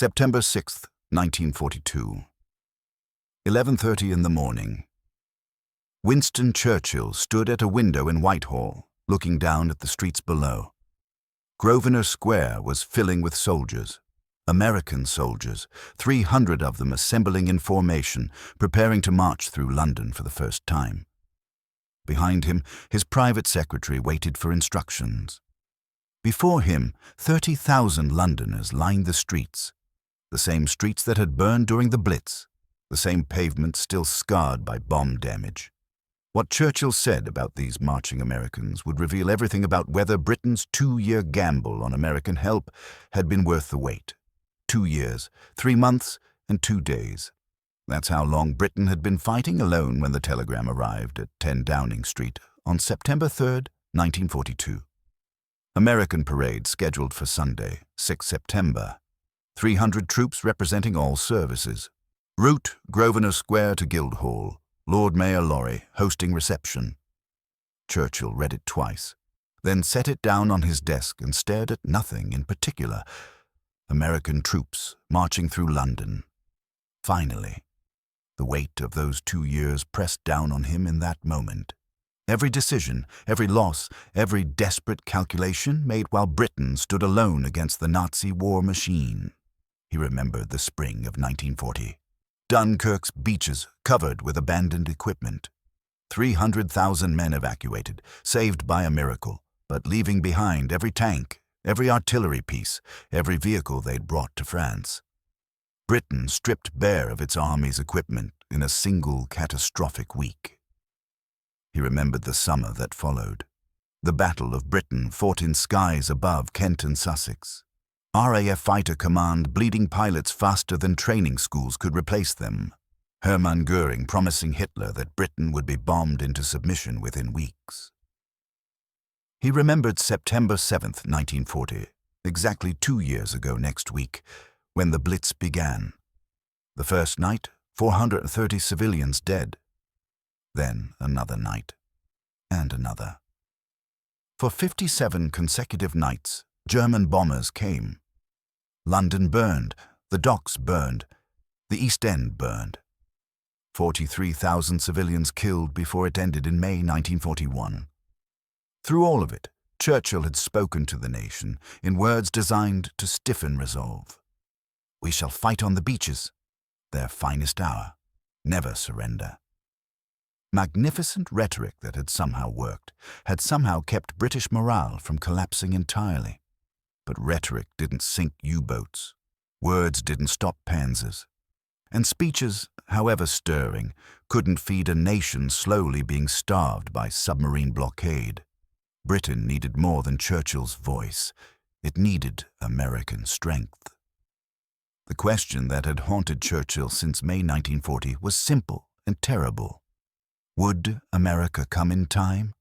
September 6th, 1942. 11:30 in the morning. Winston Churchill stood at a window in Whitehall, looking down at the streets below. Grosvenor Square was filling with soldiers, American soldiers, 300 of them assembling in formation, preparing to march through London for the first time. Behind him, his private secretary waited for instructions. Before him, 30,000 Londoners lined the streets, the same streets that had burned during the Blitz, the same pavements still scarred by bomb damage. What Churchill said about these marching Americans would reveal everything about whether Britain's 2-year gamble on American help had been worth the wait. 2 years, 3 months, and 2 days. That's how long Britain had been fighting alone when the telegram arrived at 10 Downing Street on September 3rd, 1942. American parade scheduled for Sunday, 6 September. 300 troops representing all services. Route Grosvenor Square to Guildhall. Lord Mayor Lorry hosting reception. Churchill read it twice, then set it down on his desk and stared at nothing in particular. American troops marching through London. Finally, the weight of those 2 years pressed down on him in that moment. Every decision, every loss, every desperate calculation made while Britain stood alone against the Nazi war machine. He remembered the spring of 1940. Dunkirk's beaches covered with abandoned equipment. 300,000 men evacuated, saved by a miracle, but leaving behind every tank, every artillery piece, every vehicle they'd brought to France. Britain stripped bare of its army's equipment in a single catastrophic week. He remembered the summer that followed. The Battle of Britain fought in skies above Kent and Sussex. RAF Fighter Command bleeding pilots faster than training schools could replace them. Hermann Göring promising Hitler that Britain would be bombed into submission within weeks. He remembered September 7th, 1940, exactly 2 years ago next week, when the Blitz began. The first night, 430 civilians dead. Then another night, and another. For 57 consecutive nights, German bombers came. London burned, the docks burned, the East End burned. 43,000 civilians killed before it ended in May 1941. Through all of it, Churchill had spoken to the nation in words designed to stiffen resolve. We shall fight on the beaches, their finest hour, never surrender. Magnificent rhetoric that had somehow worked, had somehow kept British morale from collapsing entirely. But rhetoric didn't sink U-boats, words didn't stop panzers, and speeches, however stirring, couldn't feed a nation slowly being starved by submarine blockade. Britain needed more than Churchill's voice. It needed American strength. The question that had haunted Churchill since May 1940 was simple and terrible. Would America come in time?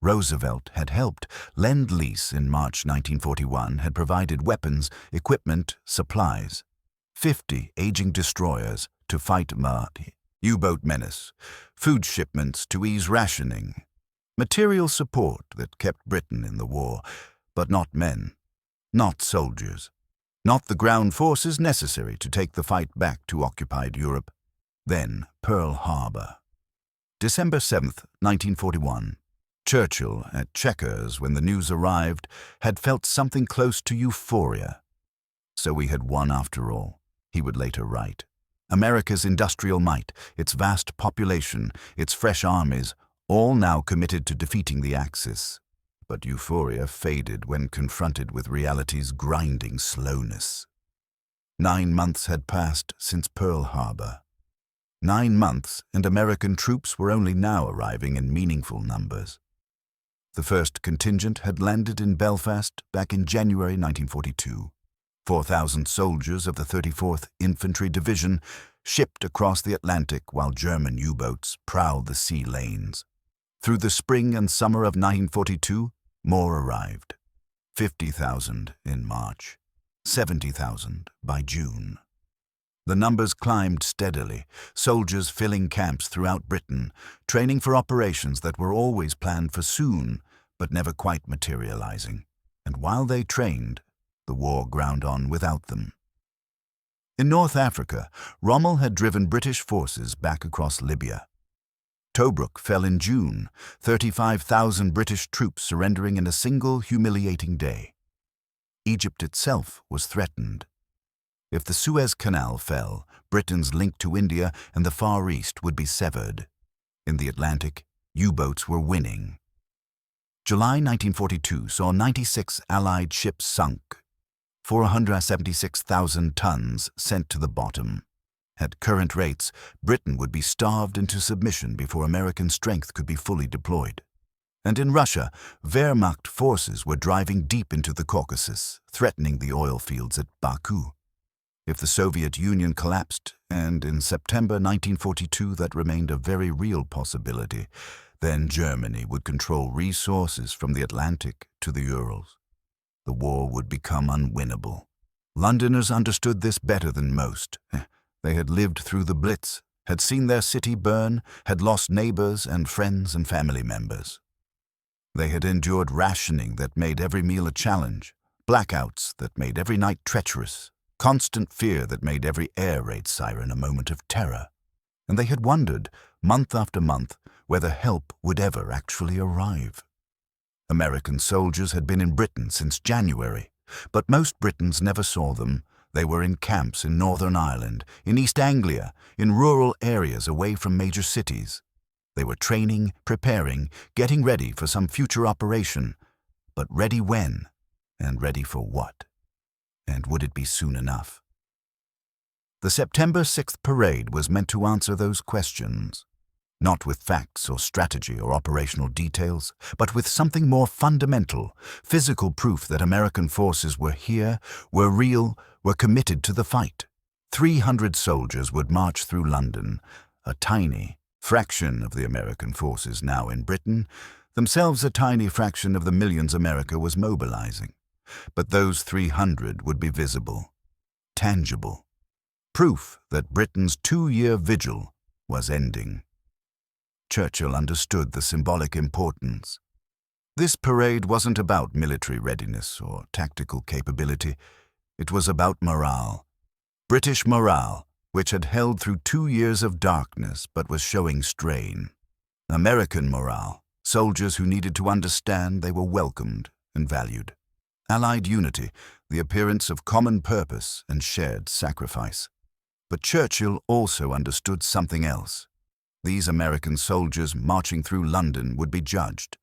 Roosevelt had helped. Lend-Lease in March 1941 had provided weapons, equipment, supplies. 50 aging destroyers to fight Mahdi, U-boat menace, food shipments to ease rationing, material support that kept Britain in the war, but not men, not soldiers, not the ground forces necessary to take the fight back to occupied Europe. Then Pearl Harbor. December 7th, 1941. Churchill, at Chequers when the news arrived, had felt something close to euphoria. So we had won after all, he would later write. America's industrial might, its vast population, its fresh armies, all now committed to defeating the Axis. But euphoria faded when confronted with reality's grinding slowness. 9 months had passed since Pearl Harbor. 9 months, and American troops were only now arriving in meaningful numbers. The first contingent had landed in Belfast back in January 1942. 4,000 soldiers of the 34th Infantry Division shipped across the Atlantic while German U-boats prowled the sea lanes. Through the spring and summer of 1942, more arrived. 50,000 in March, 70,000 by June. The numbers climbed steadily, soldiers filling camps throughout Britain, training for operations that were always planned for soon, but never quite materializing. And while they trained, the war ground on without them. In North Africa, Rommel had driven British forces back across Libya. Tobruk fell in June, 35,000 British troops surrendering in a single humiliating day. Egypt itself was threatened. If the Suez Canal fell, Britain's link to India and the Far East would be severed. In the Atlantic, U-boats were winning. July 1942 saw 96 Allied ships sunk, 476,000 tons sent to the bottom. At current rates, Britain would be starved into submission before American strength could be fully deployed. And in Russia, Wehrmacht forces were driving deep into the Caucasus, threatening the oil fields at Baku. If the Soviet Union collapsed, and in September 1942 that remained a very real possibility, then Germany would control resources from the Atlantic to the Urals. The war would become unwinnable. Londoners understood this better than most. They had lived through the Blitz, had seen their city burn, had lost neighbors and friends and family members. They had endured rationing that made every meal a challenge, blackouts that made every night treacherous, constant fear that made every air raid siren a moment of terror. And they had wondered, month after month, whether help would ever actually arrive. American soldiers had been in Britain since January, but most Britons never saw them. They were in camps in Northern Ireland, in East Anglia, in rural areas away from major cities. They were training, preparing, getting ready for some future operation. But ready when? And ready for what? And would it be soon enough? The September 6th parade was meant to answer those questions. Not with facts or strategy or operational details, but with something more fundamental, physical proof that American forces were here, were real, were committed to the fight. 300 soldiers would march through London, a tiny fraction of the American forces now in Britain, themselves a tiny fraction of the millions America was mobilizing. But those 300 would be visible, tangible, proof that Britain's 2-year vigil was ending. Churchill understood the symbolic importance. This parade wasn't about military readiness or tactical capability. It was about morale. British morale, which had held through 2 years of darkness but was showing strain. American morale, soldiers who needed to understand they were welcomed and valued. Allied unity, the appearance of common purpose and shared sacrifice. But Churchill also understood something else. These American soldiers marching through London would be judged.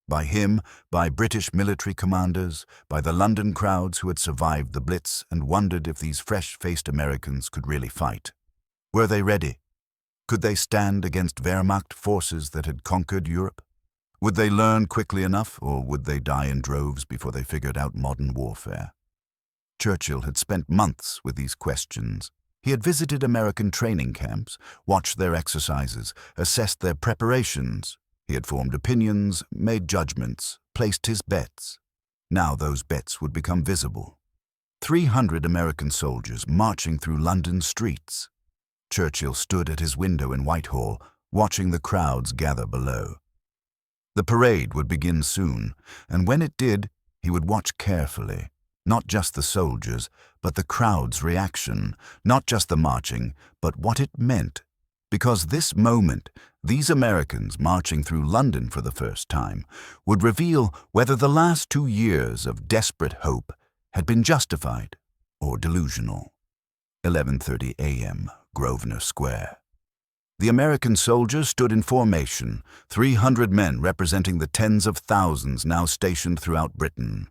By him, by British military commanders, by the London crowds who had survived the Blitz and wondered if these fresh-faced Americans could really fight. Were they ready? Could they stand against Wehrmacht forces that had conquered Europe? Would they learn quickly enough, or would they die in droves before they figured out modern warfare? Churchill had spent months with these questions. He had visited American training camps, watched their exercises, assessed their preparations. He had formed opinions, made judgments, placed his bets. Now those bets would become visible. 300 American soldiers marching through London streets. Churchill stood at his window in Whitehall, watching the crowds gather below. The parade would begin soon, and when it did, he would watch carefully. Not just the soldiers, but the crowd's reaction. Not just the marching, but what it meant. Because this moment, these Americans marching through London for the first time, would reveal whether the last 2 years of desperate hope had been justified or delusional. 11:30 a.m., Grosvenor Square. The American soldiers stood in formation, 300 men representing the tens of thousands now stationed throughout Britain.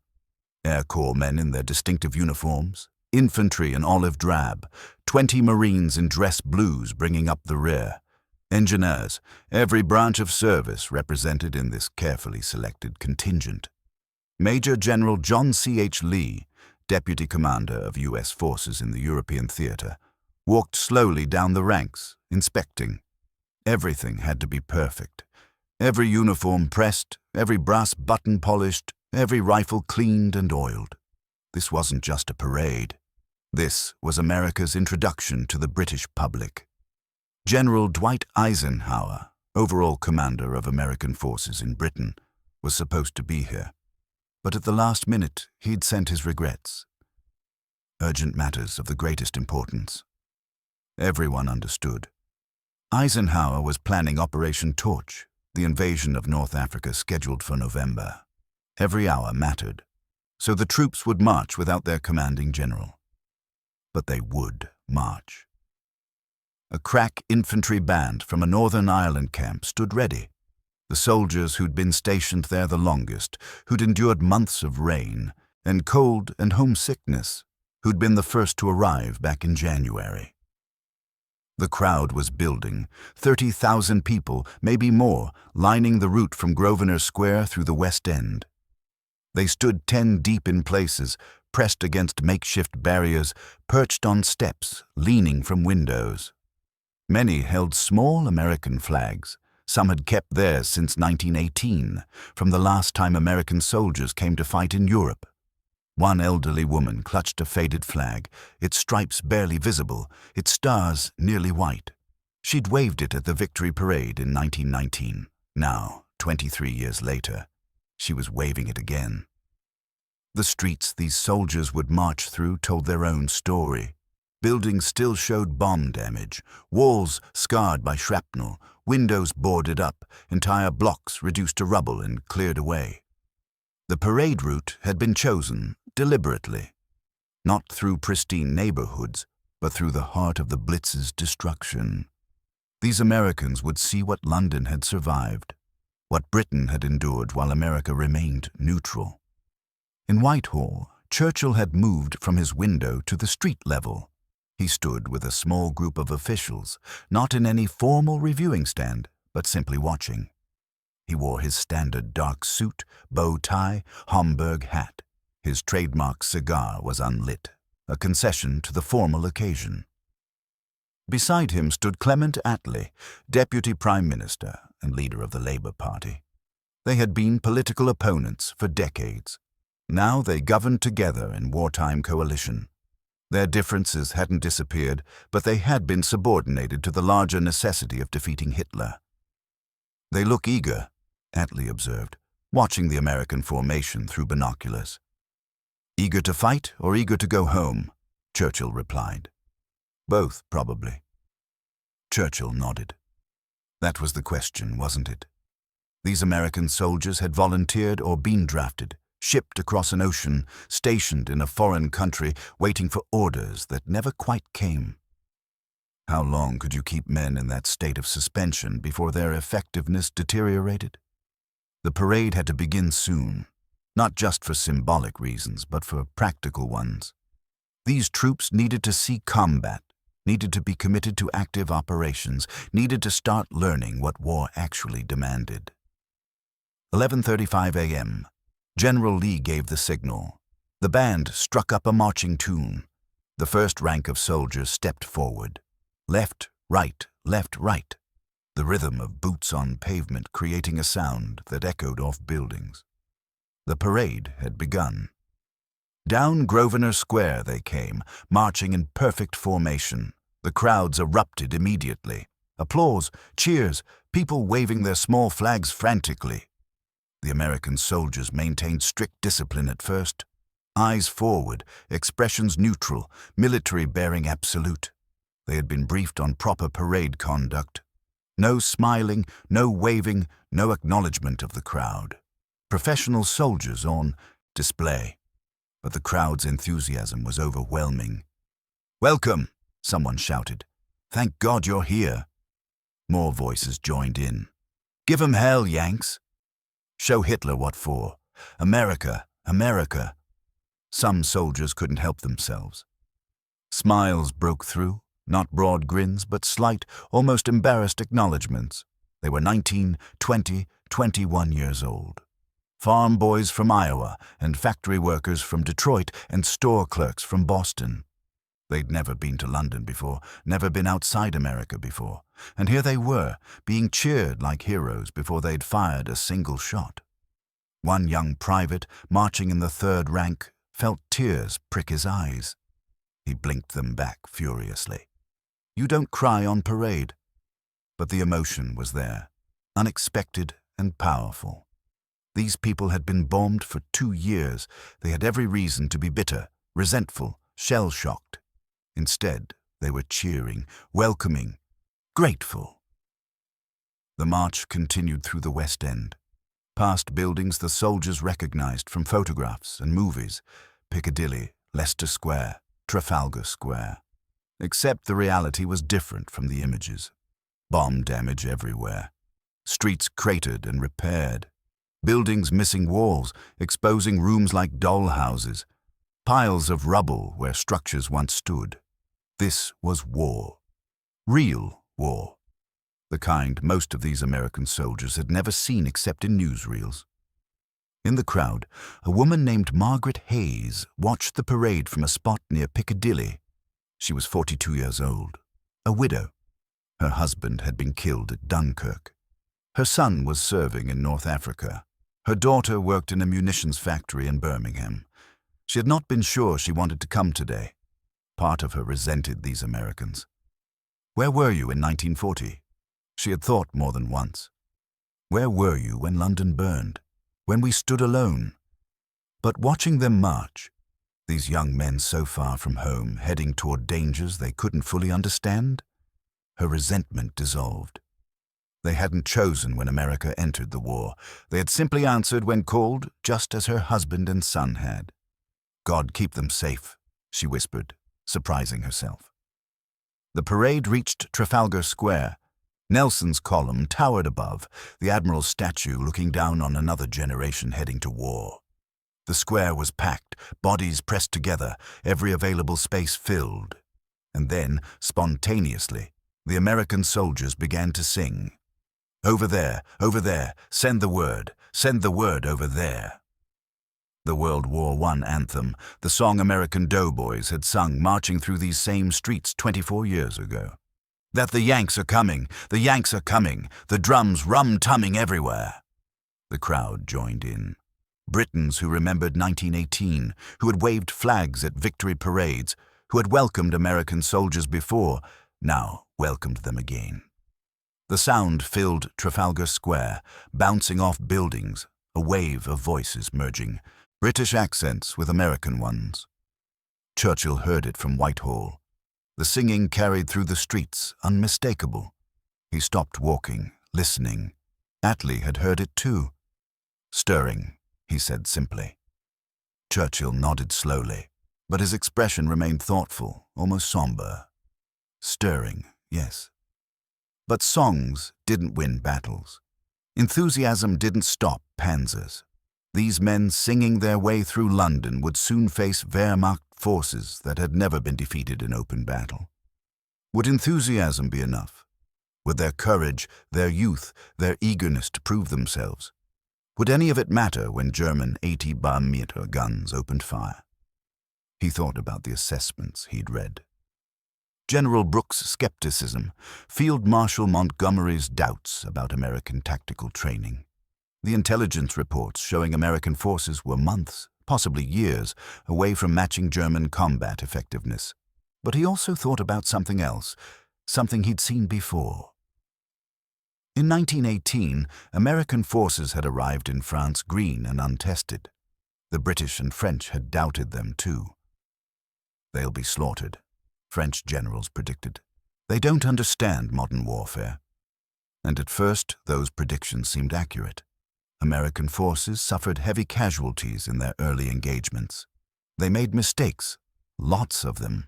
Air Corps men in their distinctive uniforms, infantry in olive drab, 20 Marines in dress blues bringing up the rear, engineers, every branch of service represented in this carefully selected contingent. Major General John C.H. Lee, Deputy Commander of U.S. forces in the European theater, walked slowly down the ranks, inspecting. Everything had to be perfect. Every uniform pressed, every brass button polished, every rifle cleaned and oiled. This wasn't just a parade. This was America's introduction to the British public. General Dwight Eisenhower, overall commander of American forces in Britain, was supposed to be here. But at the last minute, he'd sent his regrets. urgent matters of the greatest importance. Everyone understood. Eisenhower was planning Operation Torch, the invasion of North Africa scheduled for November. Every hour mattered, so the troops would march without their commanding general. But they would march. A crack infantry band from a Northern Ireland camp stood ready. The soldiers who'd been stationed there the longest, who'd endured months of rain and cold and homesickness, who'd been the first to arrive back in January. The crowd was building, 30,000 people, maybe more, lining the route from Grosvenor Square through the West End. They stood 10 deep in places, pressed against makeshift barriers, perched on steps, leaning from windows. Many held small American flags. Some had kept theirs since 1918, from the last time American soldiers came to fight in Europe. One elderly woman clutched a faded flag, its stripes barely visible, its stars nearly white. She'd waved it at the Victory Parade in 1919. Now, 23 years later, she was waving it again. The streets these soldiers would march through told their own story. Buildings still showed bomb damage, walls scarred by shrapnel, windows boarded up, entire blocks reduced to rubble and cleared away. The parade route had been chosen deliberately, not through pristine neighborhoods, but through the heart of the Blitz's destruction. These Americans would see what London had survived, what Britain had endured while America remained neutral. In Whitehall, Churchill had moved from his window to the street level. He stood with a small group of officials, not in any formal reviewing stand, but simply watching. He wore his standard dark suit, bow tie, Homburg hat. His trademark cigar was unlit, a concession to the formal occasion. Beside him stood Clement Attlee, Deputy Prime Minister and leader of the Labour Party. They had been political opponents for decades. Now they governed together in wartime coalition. Their differences hadn't disappeared, but they had been subordinated to the larger necessity of defeating Hitler. "They look eager," Attlee observed, watching the American formation through binoculars. "Eager to fight or eager to go home?" Churchill replied. "Both, probably." Churchill nodded. That was the question, wasn't it? These American soldiers had volunteered or been drafted, shipped across an ocean, stationed in a foreign country, waiting for orders that never quite came. How long could you keep men in that state of suspension before their effectiveness deteriorated? The parade had to begin soon, not just for symbolic reasons, but for practical ones. These troops needed to see combat, needed to be committed to active operations, needed to start learning what war actually demanded. 11:35 a.m. General Lee gave the signal. The band struck up a marching tune. The first rank of soldiers stepped forward. Left, right, the rhythm of boots on pavement creating a sound that echoed off buildings. The parade had begun. Down Grosvenor Square they came, marching in perfect formation. The crowds erupted immediately. Applause, cheers, people waving their small flags frantically. The American soldiers maintained strict discipline at first. Eyes forward, expressions neutral, military bearing absolute. They had been briefed on proper parade conduct. No smiling, no waving, no acknowledgement of the crowd. Professional soldiers on display. But the crowd's enthusiasm was overwhelming. "Welcome," someone shouted. "Thank God you're here." More voices joined in. "Give 'em hell, Yanks." "Show Hitler what for. America, America." Some soldiers couldn't help themselves. Smiles broke through, not broad grins, but slight, almost embarrassed acknowledgments. They were 19, 20, 21 years old. Farm boys from Iowa and factory workers from Detroit and store clerks from Boston. They'd never been to London before, never been outside America before, and here they were, being cheered like heroes before they'd fired a single shot. One young private, marching in the third rank, felt tears prick his eyes. He blinked them back furiously. You don't cry on parade. But the emotion was there, unexpected and powerful. These people had been bombed for 2 years. They had every reason to be bitter, resentful, shell-shocked. Instead, they were cheering, welcoming, grateful. The march continued through the West End. Past buildings the soldiers recognized from photographs and movies: Piccadilly, Leicester Square, Trafalgar Square. Except the reality was different from the images. Bomb damage everywhere. Streets cratered and repaired. Buildings missing walls, exposing rooms like doll houses. Piles of rubble where structures once stood. This was war. Real war. The kind most of these American soldiers had never seen except in newsreels. In the crowd, a woman named Margaret Hayes watched the parade from a spot near Piccadilly. She was 42 years old, a widow. Her husband had been killed at Dunkirk. Her son was serving in North Africa. Her daughter worked in a munitions factory in Birmingham. She had not been sure she wanted to come today. Part of her resented these Americans. Where were you in 1940? She had thought more than once. Where were you when London burned? When we stood alone? But watching them march, these young men so far from home, heading toward dangers they couldn't fully understand, her resentment dissolved. They hadn't chosen when America entered the war. They had simply answered when called, just as her husband and son had. "God keep them safe," she whispered, surprising herself. The parade reached Trafalgar Square. Nelson's column towered above, the Admiral's statue looking down on another generation heading to war. The square was packed, bodies pressed together, every available space filled. And then, spontaneously, the American soldiers began to sing. Over there, send the word over there." The World War I anthem, the song American doughboys had sung marching through these same streets 24 years ago. That the Yanks are coming, the drums rum-tumming everywhere. The crowd joined in. Britons who remembered 1918, who had waved flags at victory parades, who had welcomed American soldiers before, now welcomed them again. The sound filled Trafalgar Square, bouncing off buildings, a wave of voices merging, British accents with American ones. Churchill heard it from Whitehall. The singing carried through the streets, unmistakable. He stopped walking, listening. Attlee had heard it too. "Stirring," he said simply. Churchill nodded slowly, but his expression remained thoughtful, almost somber. Stirring, yes. But songs didn't win battles. Enthusiasm didn't stop panzers. These men singing their way through London would soon face Wehrmacht forces that had never been defeated in open battle. Would enthusiasm be enough? Would their courage, their youth, their eagerness to prove themselves? Would any of it matter when German 80-mm guns opened fire? He thought about the assessments he'd read. General Brooks' skepticism, Field Marshal Montgomery's doubts about American tactical training. The intelligence reports showing American forces were months, possibly years, away from matching German combat effectiveness. But he also thought about something else, something he'd seen before. In 1918, American forces had arrived in France green and untested. The British and French had doubted them too. "They'll be slaughtered," French generals predicted. "They don't understand modern warfare." And at first, those predictions seemed accurate. American forces suffered heavy casualties in their early engagements. They made mistakes, lots of them.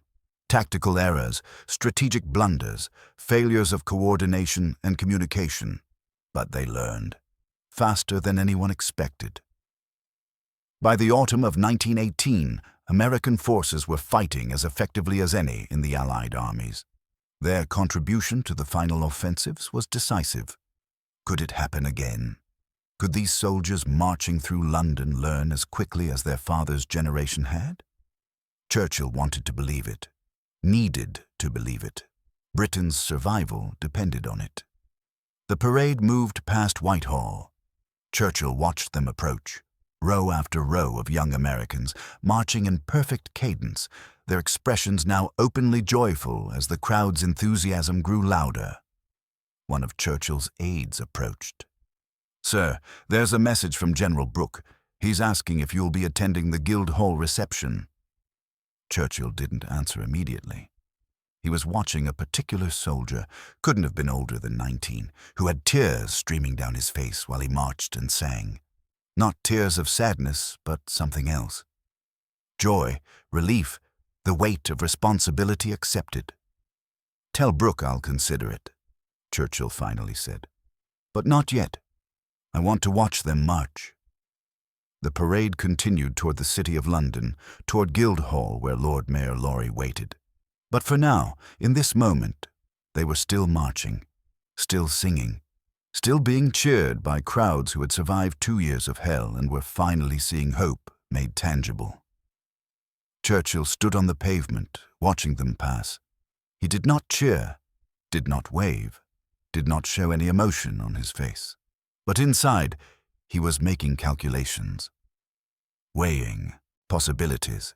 Tactical errors, strategic blunders, failures of coordination and communication. But they learned, faster than anyone expected. By the autumn of 1918, American forces were fighting as effectively as any in the Allied armies. Their contribution to the final offensives was decisive. Could it happen again? Could these soldiers marching through London learn as quickly as their father's generation had? Churchill wanted to believe it, needed to believe it. Britain's survival depended on it. The parade moved past Whitehall. Churchill watched them approach, row after row of young Americans, marching in perfect cadence, their expressions now openly joyful as the crowd's enthusiasm grew louder. One of Churchill's aides approached. "Sir, there's a message from General Brooke. He's asking if you'll be attending the Guildhall reception." Churchill didn't answer immediately. He was watching a particular soldier, couldn't have been older than 19, who had tears streaming down his face while he marched and sang. Not tears of sadness, but something else. Joy, relief, the weight of responsibility accepted. "Tell Brooke I'll consider it," Churchill finally said. "But not yet. I want to watch them march." The parade continued toward the City of London, toward Guildhall, where Lord Mayor Lorry waited. But for now, in this moment, they were still marching, still singing, still being cheered by crowds who had survived 2 years of hell and were finally seeing hope made tangible. Churchill stood on the pavement, watching them pass. He did not cheer, did not wave, did not show any emotion on his face. But inside, he was making calculations, weighing possibilities,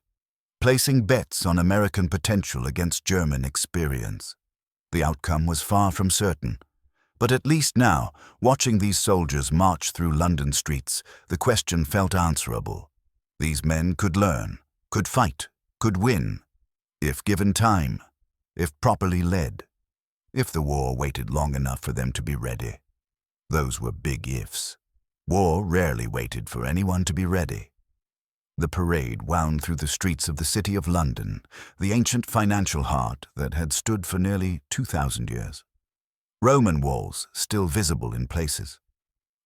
placing bets on American potential against German experience. The outcome was far from certain. But at least now, watching these soldiers march through London streets, the question felt answerable. These men could learn, could fight, could win, if given time, if properly led, if the war waited long enough for them to be ready. Those were big ifs. War rarely waited for anyone to be ready. The parade wound through the streets of the City of London, the ancient financial heart that had stood for nearly 2,000 years. Roman walls still visible in places.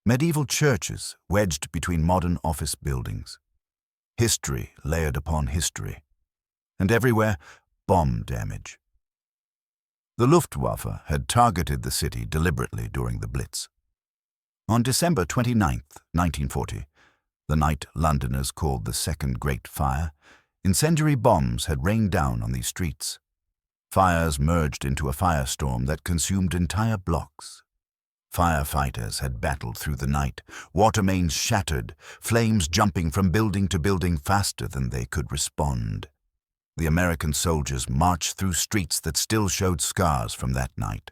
Medieval churches wedged between modern office buildings. History layered upon history. And everywhere, bomb damage. The Luftwaffe had targeted the city deliberately during the Blitz. On December 29, 1940, the night Londoners called the Second Great Fire, incendiary bombs had rained down on these streets. Fires merged into a firestorm that consumed entire blocks. Firefighters had battled through the night, water mains shattered, flames jumping from building to building faster than they could respond. The American soldiers marched through streets that still showed scars from that night,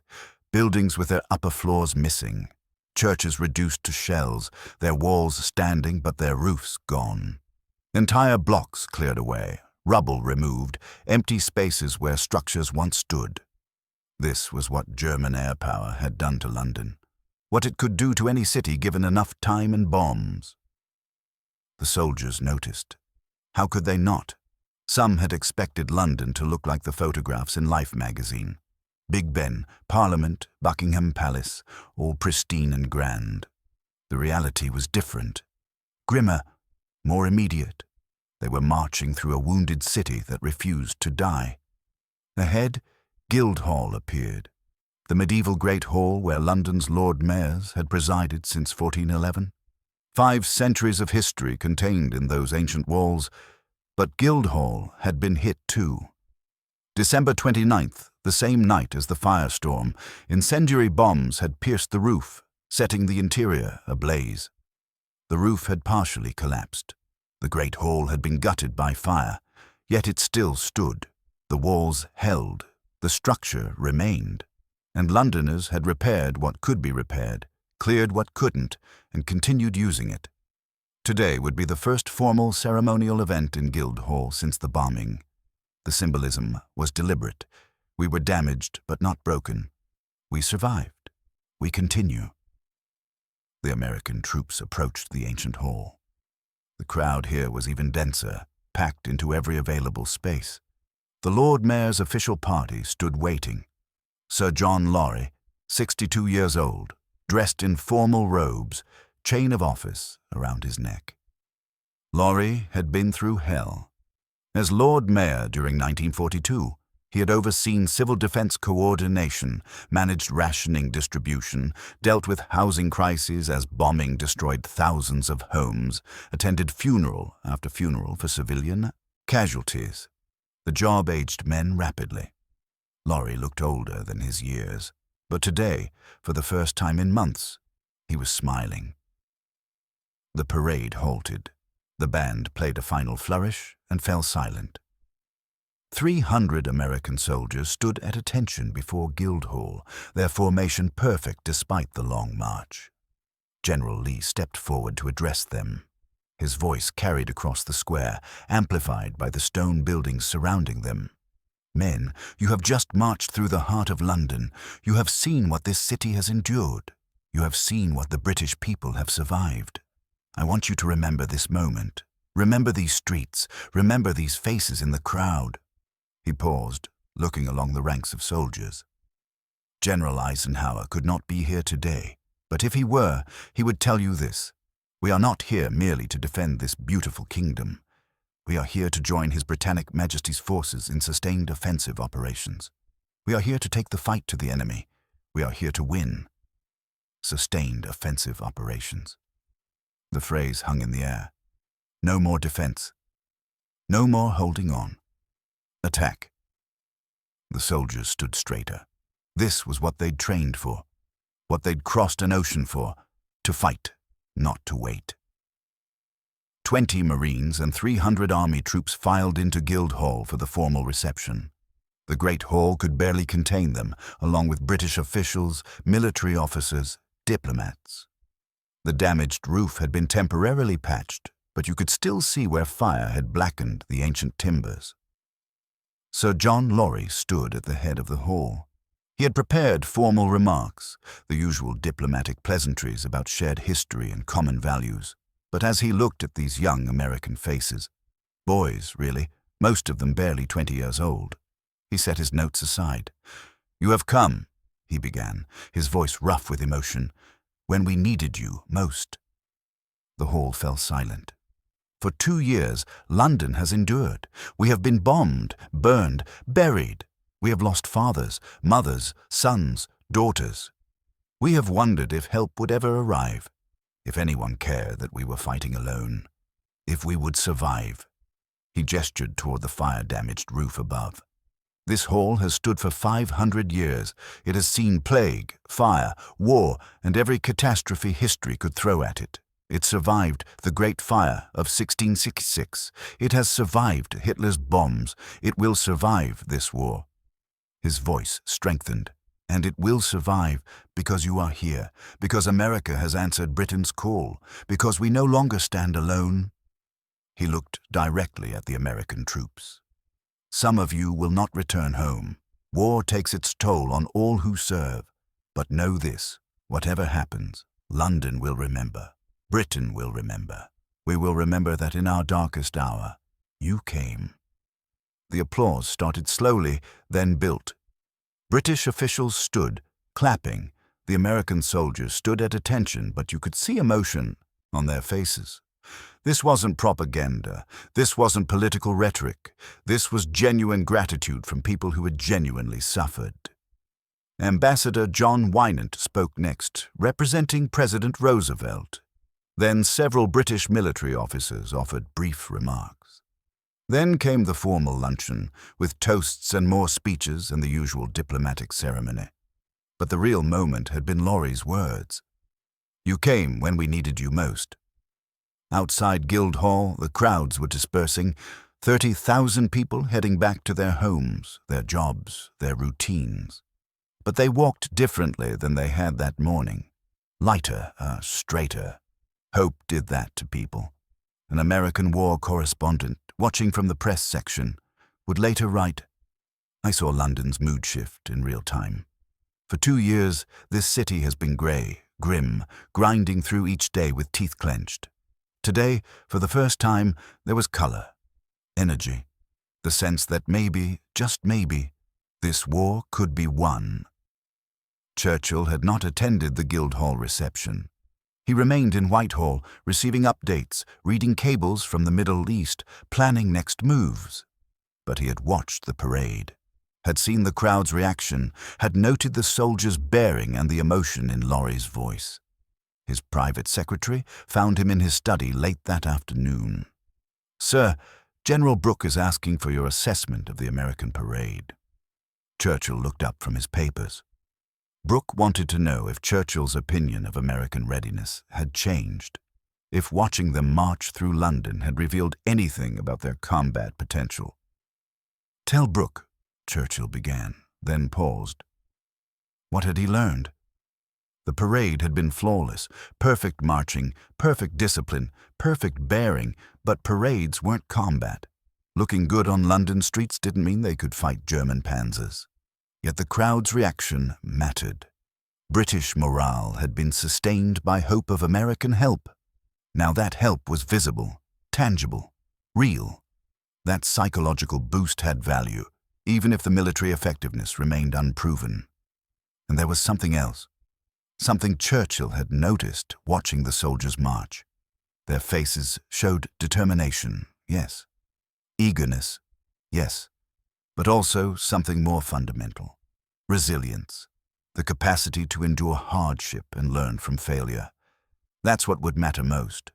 buildings with their upper floors missing, churches reduced to shells, their walls standing but their roofs gone. Entire blocks cleared away, rubble removed, empty spaces where structures once stood. This was what German air power had done to London, what it could do to any city given enough time and bombs. The soldiers noticed. How could they not? Some had expected London to look like the photographs in Life magazine. Big Ben, Parliament, Buckingham Palace, all pristine and grand. The reality was different, grimmer, more immediate. They were marching through a wounded city that refused to die. Ahead, Guildhall appeared, the medieval Great Hall where London's Lord Mayors had presided since 1411. 5 centuries of history contained in those ancient walls, but Guildhall had been hit too. December 29th, the same night as the firestorm, incendiary bombs had pierced the roof, setting the interior ablaze. The roof had partially collapsed. The Great Hall had been gutted by fire, yet it still stood. The walls held, the structure remained, and Londoners had repaired what could be repaired, cleared what couldn't, and continued using it. Today would be the first formal ceremonial event in Guildhall since the bombing. The symbolism was deliberate. We were damaged but not broken. We survived. We continue. The American troops approached the ancient hall. The crowd here was even denser, packed into every available space. The Lord Mayor's official party stood waiting. Sir John Lorry, 62 years old, dressed in formal robes, chain of office around his neck. Lorry had been through hell. As Lord Mayor during 1942, he had overseen civil defense coordination, managed rationing distribution, dealt with housing crises as bombing destroyed thousands of homes, attended funeral after funeral for civilian casualties. The job aged men rapidly. Lorry looked older than his years, but today, for the first time in months, he was smiling. The parade halted. The band played a final flourish and fell silent. 300 American soldiers stood at attention before Guildhall, their formation perfect despite the long march. General Lee stepped forward to address them. His voice carried across the square, amplified by the stone buildings surrounding them. Men, you have just marched through the heart of London. You have seen what this city has endured. You have seen what the British people have survived. I want you to remember this moment. Remember these streets. Remember these faces in the crowd. He paused, looking along the ranks of soldiers. General Eisenhower could not be here today, but if he were, he would tell you this. We are not here merely to defend this beautiful kingdom. We are here to join His Britannic Majesty's forces in sustained offensive operations. We are here to take the fight to the enemy. We are here to win. Sustained offensive operations. The phrase hung in the air. No more defense. No more holding on. Attack. The soldiers stood straighter. This was what they'd trained for, what they'd crossed an ocean for, to fight, not to wait. 20 Marines and 300 Army troops filed into Guildhall for the formal reception. The great hall could barely contain them, along with British officials, military officers, diplomats. The damaged roof had been temporarily patched, but you could still see where fire had blackened the ancient timbers. Sir John Lorry stood at the head of the hall. He had prepared formal remarks, the usual diplomatic pleasantries about shared history and common values. But as he looked at these young American faces, boys, really, most of them barely 20 years old, he set his notes aside. "You have come," he began, his voice rough with emotion, "when we needed you most." The hall fell silent. For 2 years, London has endured. We have been bombed, burned, buried. We have lost fathers, mothers, sons, daughters. We have wondered if help would ever arrive, if anyone cared that we were fighting alone, if we would survive. He gestured toward the fire-damaged roof above. This hall has stood for 500 years. It has seen plague, fire, war, and every catastrophe history could throw at it. It survived the Great Fire of 1666. It has survived Hitler's bombs. It will survive this war. His voice strengthened. And it will survive because you are here, because America has answered Britain's call, because we no longer stand alone. He looked directly at the American troops. Some of you will not return home. War takes its toll on all who serve. But know this, whatever happens, London will remember. Britain will remember. We will remember that in our darkest hour, you came. The applause started slowly, then built. British officials stood, clapping. The American soldiers stood at attention, but you could see emotion on their faces. This wasn't propaganda. This wasn't political rhetoric. This was genuine gratitude from people who had genuinely suffered. Ambassador John Wynant spoke next, representing President Roosevelt. Then several British military officers offered brief remarks. Then came the formal luncheon, with toasts and more speeches and the usual diplomatic ceremony. But the real moment had been Laurie's words. You came when we needed you most. Outside Guildhall, the crowds were dispersing, 30,000 people heading back to their homes, their jobs, their routines. But they walked differently than they had that morning. Lighter, straighter. Hope did that to people. An American war correspondent, watching from the press section, would later write, I saw London's mood shift in real time. For 2 years, this city has been grey, grim, grinding through each day with teeth clenched. Today, for the first time, there was colour, energy, the sense that maybe, just maybe, this war could be won. Churchill had not attended the Guildhall reception. He remained in Whitehall, receiving updates, reading cables from the Middle East, planning next moves. But he had watched the parade, had seen the crowd's reaction, had noted the soldiers' bearing and the emotion in Laurie's voice. His private secretary found him in his study late that afternoon. Sir, General Brooke is asking for your assessment of the American parade. Churchill looked up from his papers. Brooke wanted to know if Churchill's opinion of American readiness had changed, if watching them march through London had revealed anything about their combat potential. Tell Brooke, Churchill began, then paused. What had he learned? The parade had been flawless, perfect marching, perfect discipline, perfect bearing, but parades weren't combat. Looking good on London streets didn't mean they could fight German panzers. Yet the crowd's reaction mattered. British morale had been sustained by hope of American help. Now that help was visible, tangible, real. That psychological boost had value, even if the military effectiveness remained unproven. And there was something else. Something Churchill had noticed watching the soldiers march. Their faces showed determination, yes. Eagerness, yes. But also something more fundamental. Resilience. The capacity to endure hardship and learn from failure. That's what would matter most.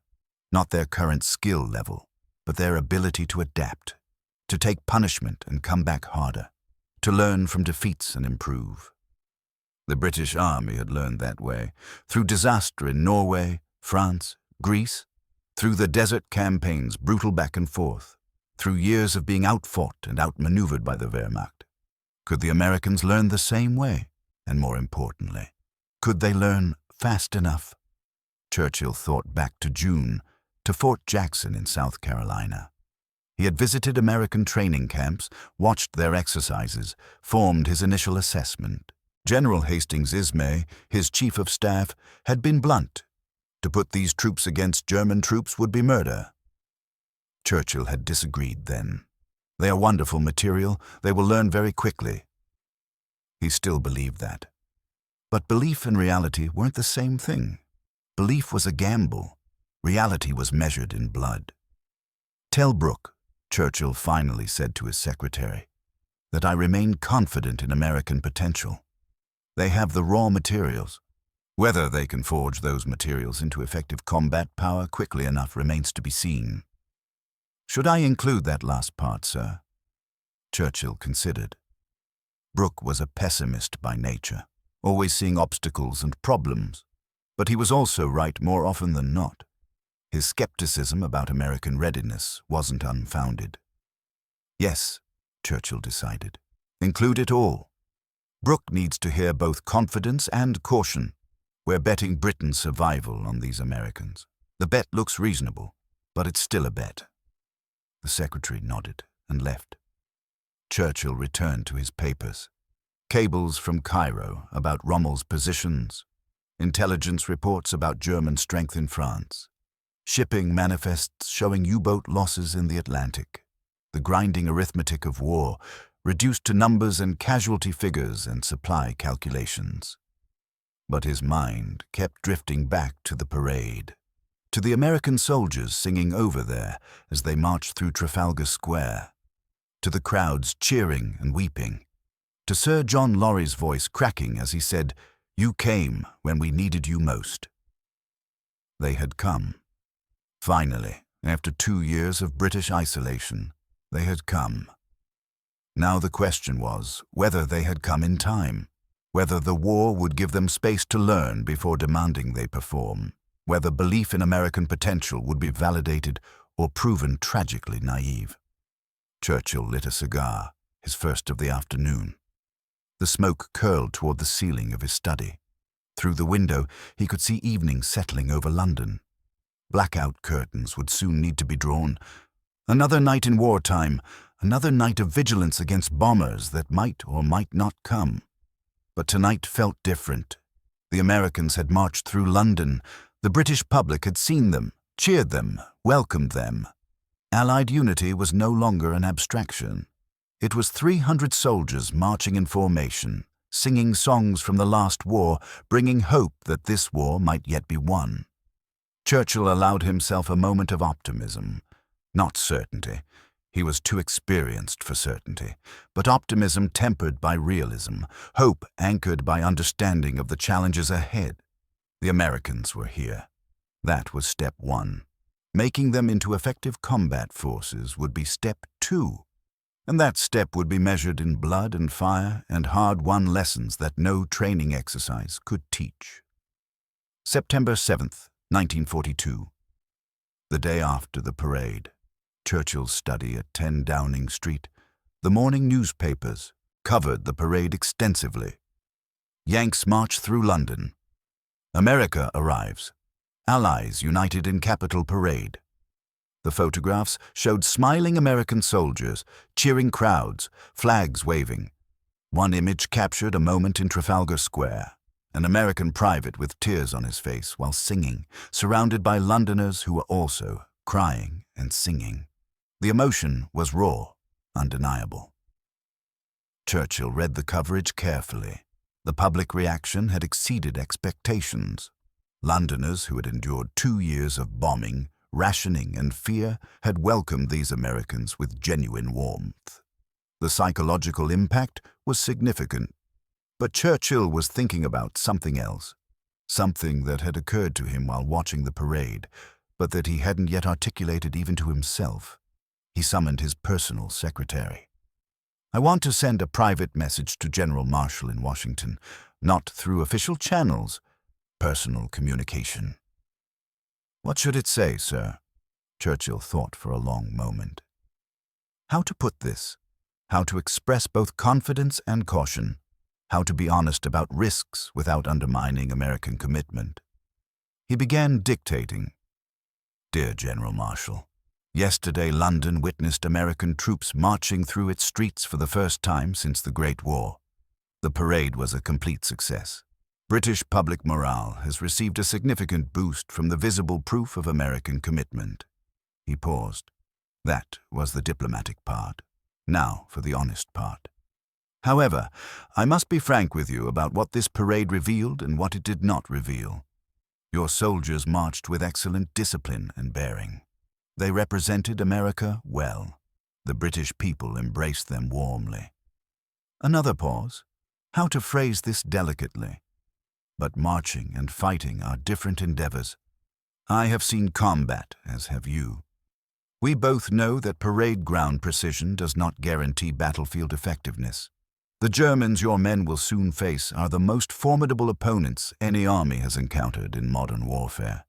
Not their current skill level, but their ability to adapt, to take punishment and come back harder, to learn from defeats and improve. The British Army had learned that way, through disaster in Norway, France, Greece, through the desert campaigns brutal back and forth, through years of being outfought and outmaneuvered by the Wehrmacht. Could the Americans learn the same way? And more importantly, could they learn fast enough? Churchill thought back to June, to Fort Jackson in South Carolina. He had visited American training camps, watched their exercises, formed his initial assessment. General Hastings Ismay, his chief of staff, had been blunt. To put these troops against German troops would be murder. Churchill had disagreed then. They are wonderful material, they will learn very quickly. He still believed that. But belief and reality weren't the same thing. Belief was a gamble. Reality was measured in blood. "Tell Brooke," Churchill finally said to his secretary, "that I remain confident in American potential. They have the raw materials. Whether they can forge those materials into effective combat power quickly enough remains to be seen." "Should I include that last part, sir?" Churchill considered. Brooke was a pessimist by nature, always seeing obstacles and problems. But he was also right more often than not. His skepticism about American readiness wasn't unfounded. Yes, Churchill decided. Include it all. Brooke needs to hear both confidence and caution. We're betting Britain's survival on these Americans. The bet looks reasonable, but it's still a bet. The secretary nodded and left. Churchill returned to his papers. Cables from Cairo about Rommel's positions. Intelligence reports about German strength in France. Shipping manifests showing U-boat losses in the Atlantic. The grinding arithmetic of war, reduced to numbers and casualty figures and supply calculations. But his mind kept drifting back to the parade, to the American soldiers singing over there as they marched through Trafalgar Square, to the crowds cheering and weeping, to Sir John Lorry's voice cracking as he said, "You came when we needed you most." They had come. Finally, after 2 years of British isolation, they had come. Now the question was whether they had come in time, whether the war would give them space to learn before demanding they perform, whether belief in American potential would be validated or proven tragically naive. Churchill lit a cigar, his first of the afternoon. The smoke curled toward the ceiling of his study. Through the window, he could see evening settling over London. Blackout curtains would soon need to be drawn. Another night in wartime, another night of vigilance against bombers that might or might not come. But tonight felt different. The Americans had marched through London. The British public had seen them, cheered them, welcomed them. Allied unity was no longer an abstraction. It was 300 soldiers marching in formation, singing songs from the last war, bringing hope that this war might yet be won. Churchill allowed himself a moment of optimism, not certainty. He was too experienced for certainty, but optimism tempered by realism, hope anchored by understanding of the challenges ahead. The Americans were here. That was step 1. Making them into effective combat forces would be step 2. And that step would be measured in blood and fire and hard-won lessons that no training exercise could teach. September 7th, 1942. The day after the parade. Churchill's study at 10 Downing Street. The morning newspapers covered the parade extensively. Yanks march through London. America arrives. Allies united in Capitol Parade. The photographs showed smiling American soldiers, cheering crowds, flags waving. One image captured a moment in Trafalgar Square, an American private with tears on his face while singing, surrounded by Londoners who were also crying and singing. The emotion was raw, undeniable. Churchill read the coverage carefully. The public reaction had exceeded expectations. Londoners who had endured 2 years of bombing, rationing, and fear had welcomed these Americans with genuine warmth. The psychological impact was significant, but Churchill was thinking about something else, something that had occurred to him while watching the parade, but that he hadn't yet articulated even to himself. He summoned his personal secretary. "I want to send a private message to General Marshall in Washington, not through official channels, personal communication." "What should it say, sir?" Churchill thought for a long moment. How to put this? How to express both confidence and caution? How to be honest about risks without undermining American commitment? He began dictating. "Dear General Marshall, yesterday London witnessed American troops marching through its streets for the first time since the Great War. The parade was a complete success. British public morale has received a significant boost from the visible proof of American commitment." He paused. That was the diplomatic part. Now for the honest part. "However, I must be frank with you about what this parade revealed and what it did not reveal. Your soldiers marched with excellent discipline and bearing. They represented America well. The British people embraced them warmly." Another pause. How to phrase this delicately? But marching and fighting are different endeavors. I have seen combat, as have you. We both know that parade ground precision does not guarantee battlefield effectiveness. The Germans your men will soon face are the most formidable opponents any army has encountered in modern warfare.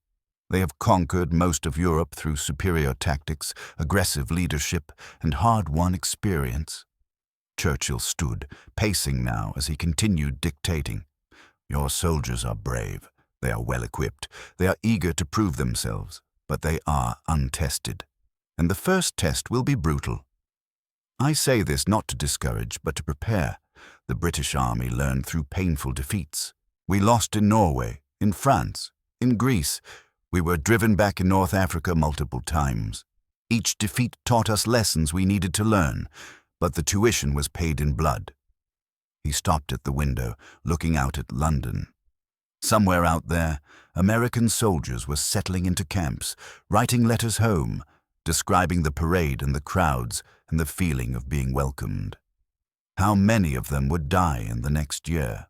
They have conquered most of Europe through superior tactics, aggressive leadership, and hard-won experience. Churchill stood, pacing now as he continued dictating. "Your soldiers are brave. They are well-equipped. They are eager to prove themselves, but they are untested. And the first test will be brutal. I say this not to discourage, but to prepare. The British Army learned through painful defeats. We lost in Norway, in France, in Greece. We were driven back in North Africa multiple times. Each defeat taught us lessons we needed to learn, but the tuition was paid in blood." He stopped at the window, looking out at London. Somewhere out there, American soldiers were settling into camps, writing letters home, describing the parade and the crowds and the feeling of being welcomed. How many of them would die in the next year?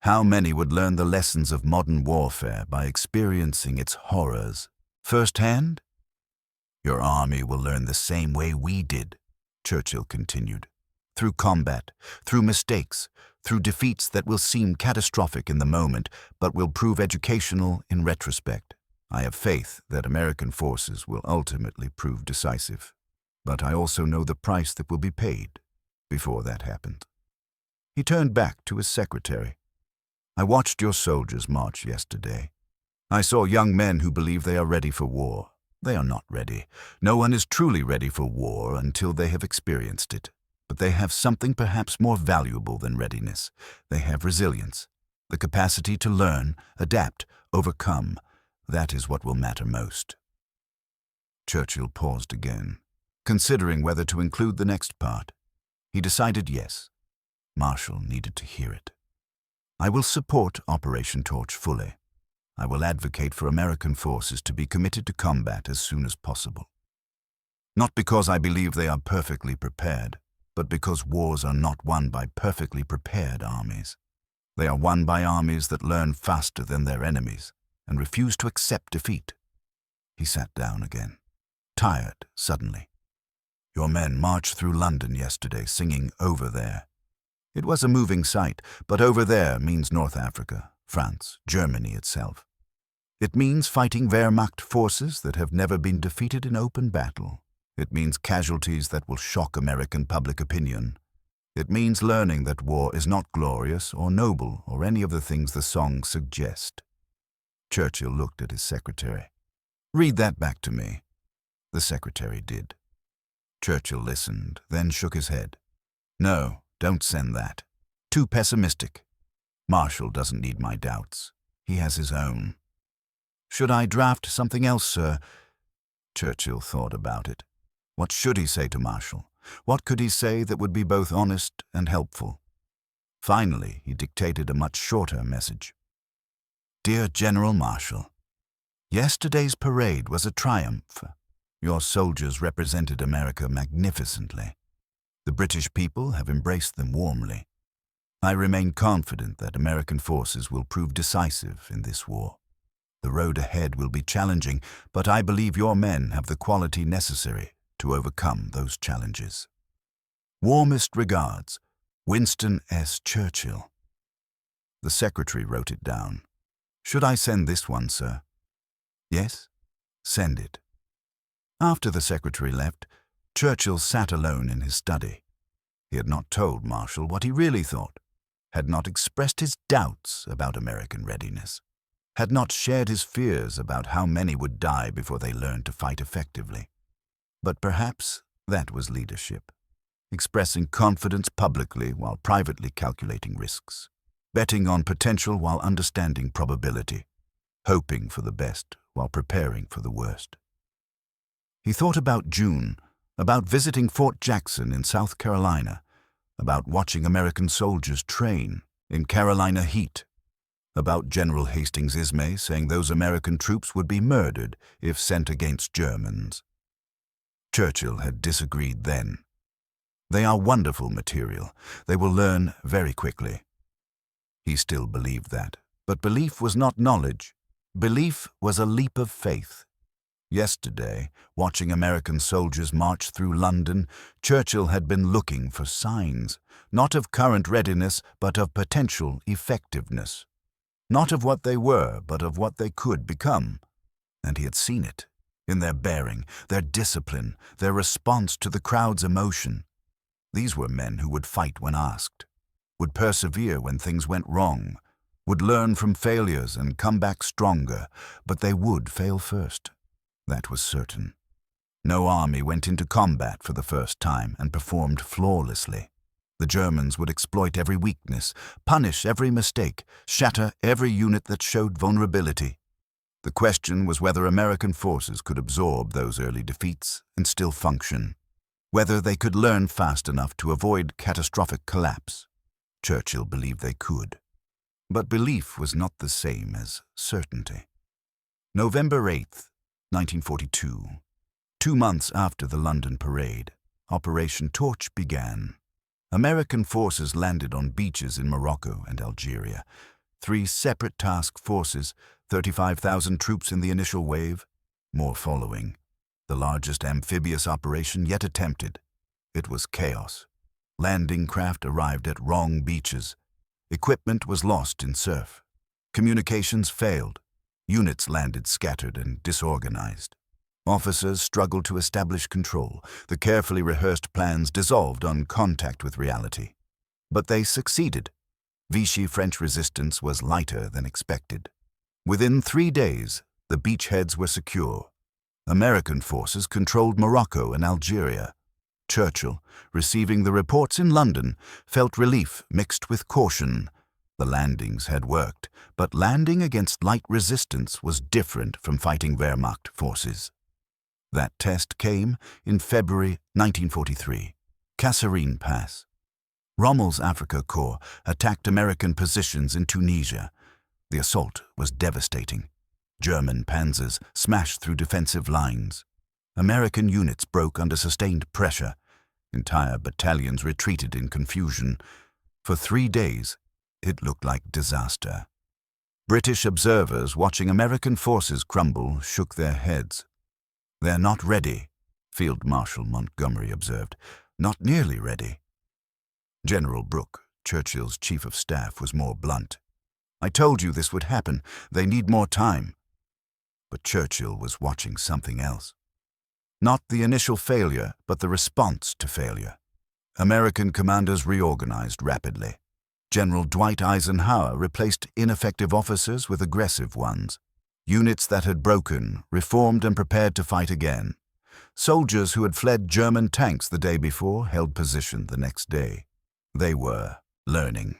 How many would learn the lessons of modern warfare by experiencing its horrors firsthand? "Your army will learn the same way we did," Churchill continued. "Through combat, through mistakes, through defeats that will seem catastrophic in the moment, but will prove educational in retrospect. I have faith that American forces will ultimately prove decisive. But I also know the price that will be paid before that happens." He turned back to his secretary. "I watched your soldiers march yesterday. I saw young men who believe they are ready for war. They are not ready. No one is truly ready for war until they have experienced it. But they have something perhaps more valuable than readiness. They have resilience, the capacity to learn, adapt, overcome. That is what will matter most." Churchill paused again, considering whether to include the next part. He decided yes. Marshall needed to hear it. "I will support Operation Torch fully. I will advocate for American forces to be committed to combat as soon as possible. Not because I believe they are perfectly prepared, but because wars are not won by perfectly prepared armies. They are won by armies that learn faster than their enemies and refuse to accept defeat." He sat down again, tired suddenly. "Your men marched through London yesterday singing 'Over There.' It was a moving sight, but 'over there' means North Africa, France, Germany itself. It means fighting Wehrmacht forces that have never been defeated in open battle. It means casualties that will shock American public opinion. It means learning that war is not glorious or noble or any of the things the songs suggest. Churchill looked at his secretary. "Read that back to me." The secretary did. Churchill listened, then shook his head. "No, don't send that. Too pessimistic. Marshall doesn't need my doubts. He has his own." "Should I draft something else, sir?" Churchill thought about it. What should he say to Marshall? What could he say that would be both honest and helpful? Finally, he dictated a much shorter message. "Dear General Marshall, yesterday's parade was a triumph. Your soldiers represented America magnificently. The British people have embraced them warmly. I remain confident that American forces will prove decisive in this war. The road ahead will be challenging, but I believe your men have the quality necessary to overcome those challenges. Warmest regards, Winston S. Churchill." The secretary wrote it down. "Should I send this one, sir?" "Yes, send it." After the secretary left, Churchill sat alone in his study. He had not told Marshall what he really thought, had not expressed his doubts about American readiness, had not shared his fears about how many would die before they learned to fight effectively. But perhaps that was leadership, expressing confidence publicly while privately calculating risks, betting on potential while understanding probability, hoping for the best while preparing for the worst. He thought about June, about visiting Fort Jackson in South Carolina, about watching American soldiers train in Carolina heat, about General Hastings Ismay saying those American troops would be murdered if sent against Germans. Churchill had disagreed then. They are wonderful material. They will learn very quickly. He still believed that, but belief was not knowledge. Belief was a leap of faith. Yesterday, watching American soldiers march through London, Churchill had been looking for signs, not of current readiness, but of potential effectiveness. Not of what they were, but of what they could become. And he had seen it, in their bearing, their discipline, their response to the crowd's emotion. These were men who would fight when asked, would persevere when things went wrong, would learn from failures and come back stronger, but they would fail first. That was certain. No army went into combat for the first time and performed flawlessly. The Germans would exploit every weakness, punish every mistake, shatter every unit that showed vulnerability. The question was whether American forces could absorb those early defeats and still function, whether they could learn fast enough to avoid catastrophic collapse. Churchill believed they could. But belief was not the same as certainty. November 8th, 1942. 2 months after the London parade, Operation Torch began. American forces landed on beaches in Morocco and Algeria. 3 separate task forces, 35,000 troops in the initial wave, more following. The largest amphibious operation yet attempted. It was chaos. Landing craft arrived at wrong beaches. Equipment was lost in surf. Communications failed. Units landed scattered and disorganized. Officers struggled to establish control. The carefully rehearsed plans dissolved on contact with reality. But they succeeded. Vichy French resistance was lighter than expected. Within 3 days, the beachheads were secure. American forces controlled Morocco and Algeria. Churchill, receiving the reports in London, felt relief mixed with caution. The landings had worked, but landing against light resistance was different from fighting Wehrmacht forces. That test came in February 1943, Kasserine Pass. Rommel's Afrika Korps attacked American positions in Tunisia. The assault was devastating. German panzers smashed through defensive lines. American units broke under sustained pressure. Entire battalions retreated in confusion. For 3 days, it looked like disaster. British observers watching American forces crumble shook their heads. "They're not ready," Field Marshal Montgomery observed. "Not nearly ready." General Brooke, Churchill's chief of staff, was more blunt. "I told you this would happen. They need more time." But Churchill was watching something else. Not the initial failure, but the response to failure. American commanders reorganized rapidly. General Dwight Eisenhower replaced ineffective officers with aggressive ones. Units that had broken, reformed and prepared to fight again. Soldiers who had fled German tanks the day before held position the next day. They were learning.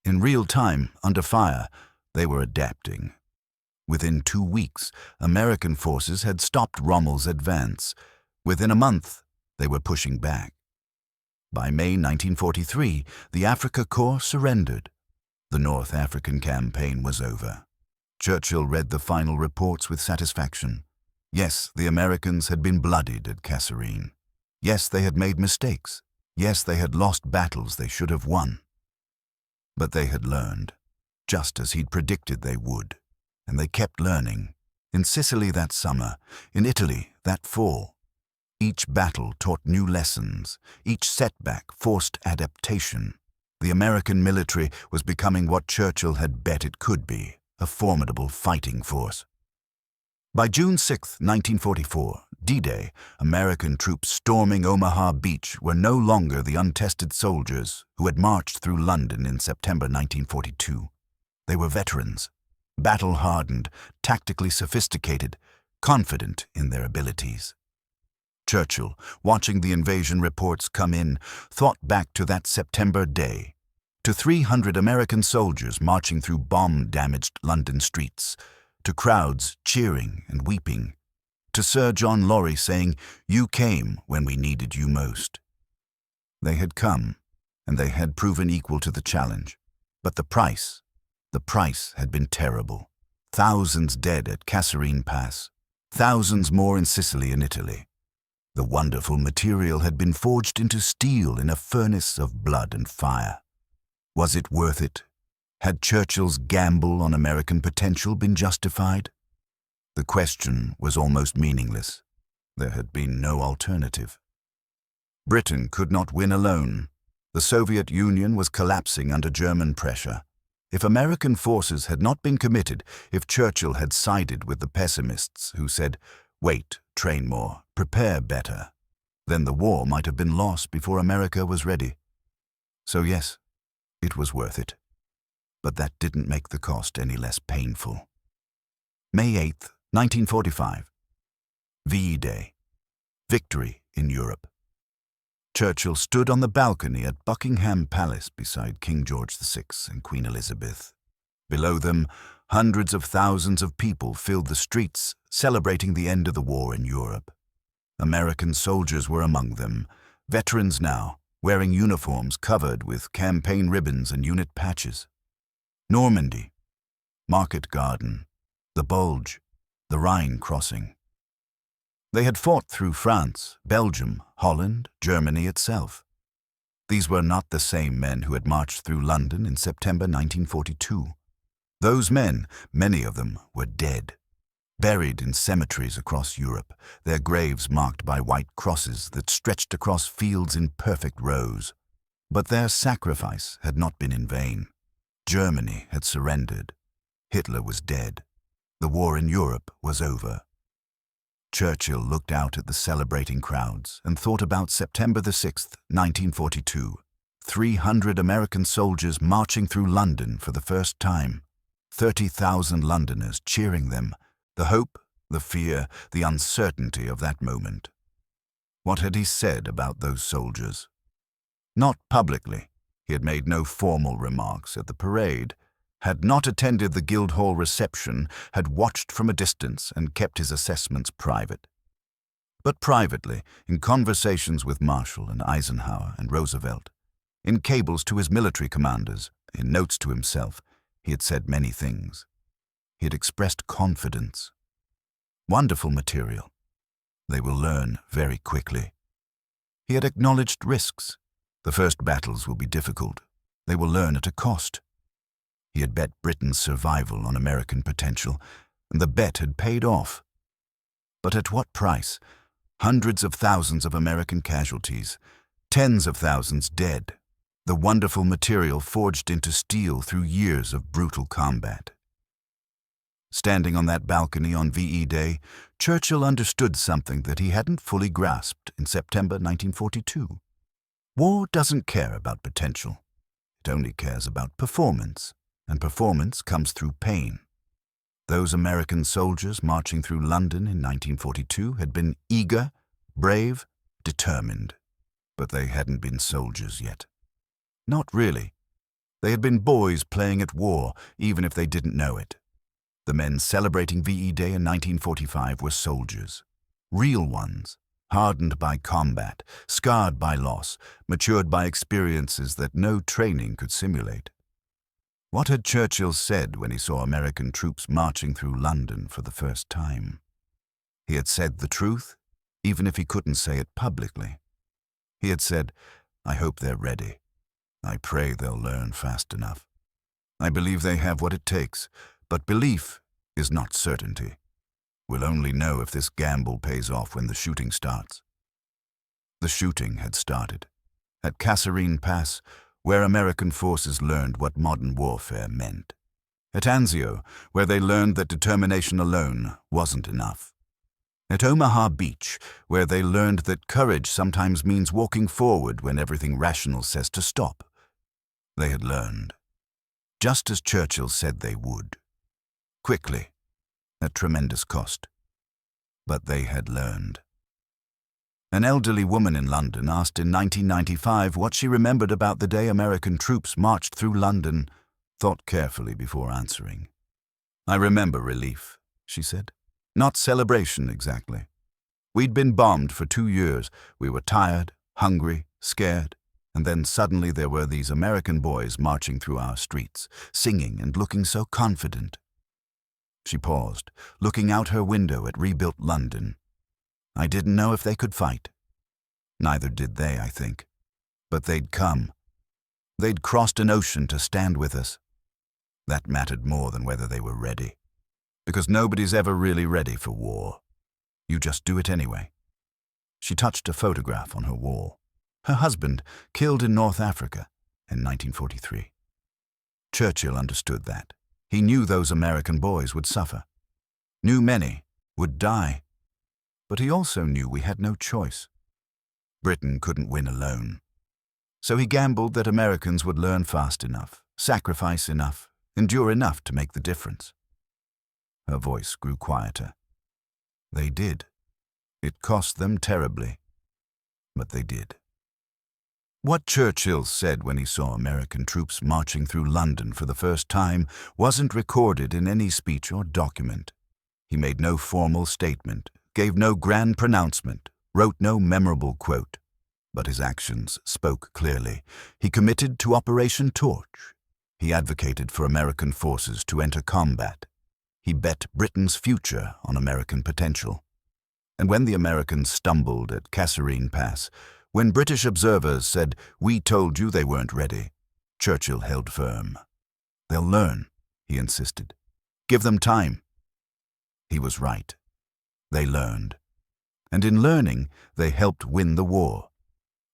In real time, under fire, they were adapting. Within 2 weeks, American forces had stopped Rommel's advance. Within a month, they were pushing back. By May 1943, the Africa Corps surrendered. The North African campaign was over. Churchill read the final reports with satisfaction. Yes, the Americans had been bloodied at Kasserine. Yes, they had made mistakes. Yes, they had lost battles they should have won. But they had learned, just as he'd predicted they would. And they kept learning. In Sicily that summer, in Italy that fall. Each battle taught new lessons. Each setback forced adaptation. The American military was becoming what Churchill had bet it could be, a formidable fighting force. By June 6, 1944, D-Day, American troops storming Omaha Beach were no longer the untested soldiers who had marched through London in September 1942. They were veterans, battle-hardened, tactically sophisticated, confident in their abilities. Churchill, watching the invasion reports come in, thought back to that September day, to 300 American soldiers marching through bomb-damaged London streets, to crowds cheering and weeping, to Sir John Laurie saying, "You came when we needed you most." They had come, and they had proven equal to the challenge. But the price had been terrible. Thousands dead at Kasserine Pass, thousands more in Sicily and Italy. The wonderful material had been forged into steel in a furnace of blood and fire. Was it worth it? Had Churchill's gamble on American potential been justified? The question was almost meaningless. There had been no alternative. Britain could not win alone. The Soviet Union was collapsing under German pressure. If American forces had not been committed, if Churchill had sided with the pessimists who said, "Wait, train more, prepare better," then the war might have been lost before America was ready. So yes, it was worth it. But that didn't make the cost any less painful. May 8, 1945. VE Day. Victory in Europe. Churchill stood on the balcony at Buckingham Palace beside King George VI and Queen Elizabeth. Below them, hundreds of thousands of people filled the streets, celebrating the end of the war in Europe. American soldiers were among them, veterans now, wearing uniforms covered with campaign ribbons and unit patches. Normandy, Market Garden, the Bulge, the Rhine crossing. They had fought through France, Belgium, Holland, Germany itself. These were not the same men who had marched through London in September 1942. Those men, many of them, were dead, buried in cemeteries across Europe, their graves marked by white crosses that stretched across fields in perfect rows. But their sacrifice had not been in vain. Germany had surrendered. Hitler was dead. The war in Europe was over. Churchill looked out at the celebrating crowds and thought about September the 6th, 1942. 300 American soldiers marching through London for the first time. 30,000 Londoners cheering them. The hope, the fear, the uncertainty of that moment. What had he said about those soldiers? Not publicly. He had made no formal remarks at the parade, had not attended the Guildhall reception, had watched from a distance and kept his assessments private. But privately, in conversations with Marshall and Eisenhower and Roosevelt, in cables to his military commanders, in notes to himself, he had said many things. He had expressed confidence. Wonderful material. They will learn very quickly. He had acknowledged risks. The first battles will be difficult. They will learn at a cost. He had bet Britain's survival on American potential, and the bet had paid off. But at what price? Hundreds of thousands of American casualties, tens of thousands dead, the wonderful material forged into steel through years of brutal combat. Standing on that balcony on VE Day, Churchill understood something that he hadn't fully grasped in September 1942. War doesn't care about potential. It only cares about performance. And performance comes through pain. Those American soldiers marching through London in 1942 had been eager, brave, determined. But they hadn't been soldiers yet. Not really. They had been boys playing at war, even if they didn't know it. The men celebrating VE Day in 1945 were soldiers. Real ones, hardened by combat, scarred by loss, matured by experiences that no training could simulate. What had Churchill said when he saw American troops marching through London for the first time? He had said the truth, even if he couldn't say it publicly. He had said, "I hope they're ready. I pray they'll learn fast enough. I believe they have what it takes, but belief is not certainty. We'll only know if this gamble pays off when the shooting starts." The shooting had started. At Kasserine Pass, where American forces learned what modern warfare meant. At Anzio, where they learned that determination alone wasn't enough. At Omaha Beach, where they learned that courage sometimes means walking forward when everything rational says to stop. They had learned, just as Churchill said they would. Quickly, at tremendous cost. But they had learned. An elderly woman in London asked in 1995 what she remembered about the day American troops marched through London, thought carefully before answering. "I remember relief," she said. "Not celebration, exactly. We'd been bombed for 2 years. We were tired, hungry, scared, and then suddenly there were these American boys marching through our streets, singing and looking so confident." She paused, looking out her window at rebuilt London. "I didn't know if they could fight. Neither did they, I think. But they'd come. They'd crossed an ocean to stand with us. That mattered more than whether they were ready. Because nobody's ever really ready for war. You just do it anyway." She touched a photograph on her wall. Her husband, killed in North Africa in 1943. Churchill understood that. He knew those American boys would suffer. Knew many would die. But he also knew we had no choice. Britain couldn't win alone. So he gambled that Americans would learn fast enough, sacrifice enough, endure enough to make the difference. Her voice grew quieter. They did. It cost them terribly. But they did. What Churchill said when he saw American troops marching through London for the first time wasn't recorded in any speech or document. He made no formal statement, gave no grand pronouncement, wrote no memorable quote. But his actions spoke clearly. He committed to Operation Torch. He advocated for American forces to enter combat. He bet Britain's future on American potential. And when the Americans stumbled at Kasserine Pass, when British observers said, "We told you they weren't ready," Churchill held firm. "They'll learn," he insisted. "Give them time." He was right. They learned. And in learning, they helped win the war.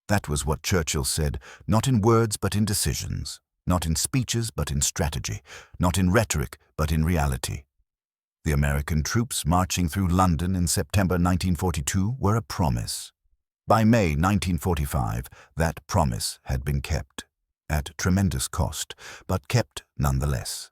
That was what Churchill said, not in words but in decisions, not in speeches but in strategy, not in rhetoric but in reality. The American troops marching through London in September 1942 were a promise. By May 1945, that promise had been kept, at tremendous cost, but kept nonetheless.